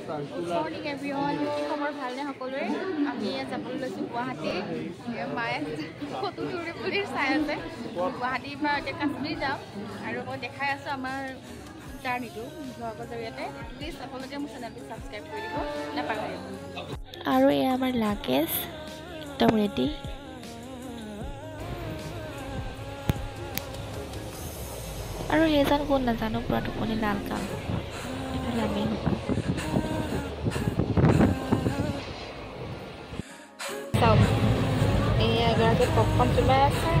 Morning everyone, কি খবৰ ভালনে সকলোৰে আমি যাবলৈ লৈছো গুৱাহাটী মায়ে ফটো তুলি চাই আছে গুৱাহাটীৰ পৰা এতিয়া কাশ্মীৰ যাম আৰু মই দেখাই আছো আমাৰ জাৰ্নিটো ব্লগৰ জৰিয়তে প্লিজ আপোনালোকে মোৰ চেনেলটো সাবস্ক্ৰাইব কৰি দিব নাপাহৰিব আৰু এই আমাৰ লাগেজ একদম ৰেডি আৰু সেইজন কোন নাজানো পুৰা টোপনি লাল কাম এফালে আমি এই এগৰাকী পপকৰ্ণ চুবাই আছে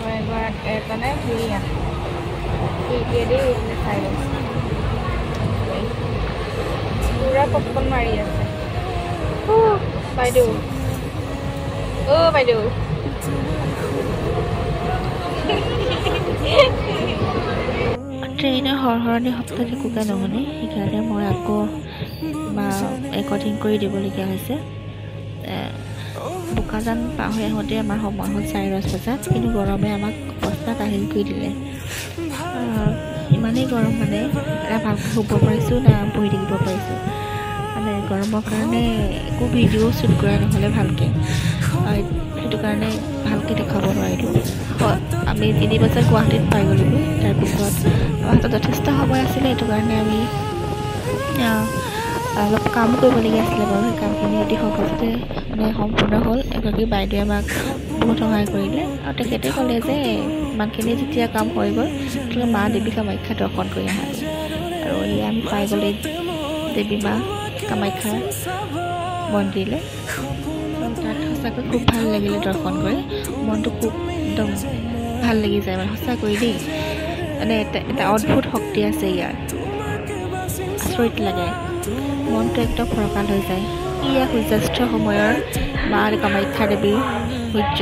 আৰু এজনে ঘূৰি আছে চাই আছে পুৰা পপকৰ্ণ মাৰি আছে বাইদেউ বাইদেউ ট্ৰেইনৰ হৰহৰণি সপ্তাহ একোকে নহ'লে সেইকাৰণে মই আকৌ ৰেকৰ্ডিং কৰি দিবলগীয়া হৈছে বোকাজান পাৰ হৈ আহোঁতে আমাৰ সময় হ'ল 4:10 বজাত কিন্তু গৰমে আমাক অৱস্থা কাহিল কৰি দিলে ইমানেই গৰম মানে এটা ভালকৈ শুব পাৰিছোঁ না বহি থাকিব পাৰিছোঁ মানে গৰমৰ কাৰণে একো ভিডিঅ' শ্বুট কৰা নহ'লে ভালকৈ সেইটো কাৰণে ভালকৈ দেখাব নোৱাৰিলোঁ আমি 3 বজাত গুৱাহাটীত পাই গ'লোগৈ তাৰপিছত আমাৰ হাতত যথেষ্ট সময় আছিলে সেইটো কাৰণে আমি অলপ কাম কৰিবলগীয়া আছিলে বাৰু সেই কামখিনি অতি সহজতে মানে সম্পূৰ্ণ হ'ল এগৰাকী বাইদেৱে আমাক বহুত সহায় কৰিলে আৰু তেখেতে ক'লে যে ইমানখিনি যেতিয়া কাম হৈ গ'ল তেতিয়া মা দেৱী কামাখ্যা দৰ্শন কৰি আহা আৰু এয়া আমি পাই গ'লে দেৱী মা কামাখ্যা মন্দিৰলৈ তাত সঁচাকৈ খুব ভাল লাগিলে দৰ্শন কৰি মনটো খুব একদম ভাল লাগি যায় মানে সঁচাকৈ দেই মানে এটা অদ্ভুত শক্তি আছে ইয়াৰ আচৰিত লাগে মনটো একদম ফৰকাল হৈ যায় ইয়া সূৰ্যাস্ত সময়ৰ মা কামাখ্যা দেৱীৰ সূৰ্য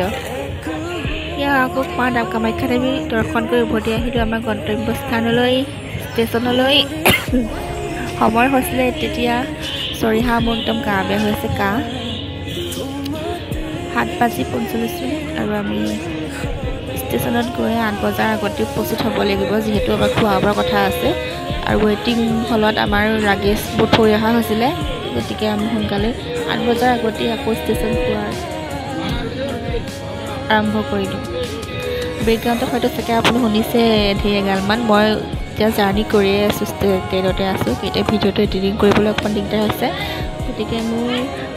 ইয়াৰ আকৌ মা কামাখ্যা দেৱী দৰ্শন কৰি উভতি আহিলোঁ আমাৰ গন্তব্যস্থানলৈ ষ্টেচনলৈ সময় হৈছিলে তেতিয়া চৰিহা মোৰ একদম গা বেয়া হৈ আছে 7:45 আৰু আমি ষ্টেচনত গৈ 8 বজাৰ আগতে উপস্থিত হ'ব লাগিব যিহেতু আমাৰ খোৱা বোৱাৰ কথা আছে আৰু ৱেইটিং হলত আমাৰ লাগেজ বহুত থৈ অহা হৈছিলে গতিকে আমি সোনকালে 8 বজাৰ আগতে আকৌ ষ্টেচন পোৱাৰ আৰম্ভ কৰিলোঁ বেকগ্ৰাউণ্ডত হয়তো চাগে আপুনি শুনিছে ধেৰ এগালমান মই এতিয়া জাৰ্ণি কৰিয়ে আছোঁ ট্ৰেইনতে আছোঁ এতিয়া ভিডিঅ'টো এডিটিং কৰিবলৈ অকণমান দিগদাৰ হৈছে গতিকে মোৰ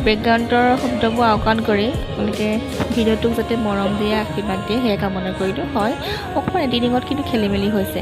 বেকগ্ৰাউণ্ডৰ শব্দবোৰ আওকাণ কৰি আপোনালোকে ভিডিঅ'টোক যাতে মৰম দিয়ে আশীৰ্বাদ দিয়ে সেয়া কামনা কৰিলোঁ হয় অকণমান এডিটিঙত কিন্তু খেলি মেলি হৈছে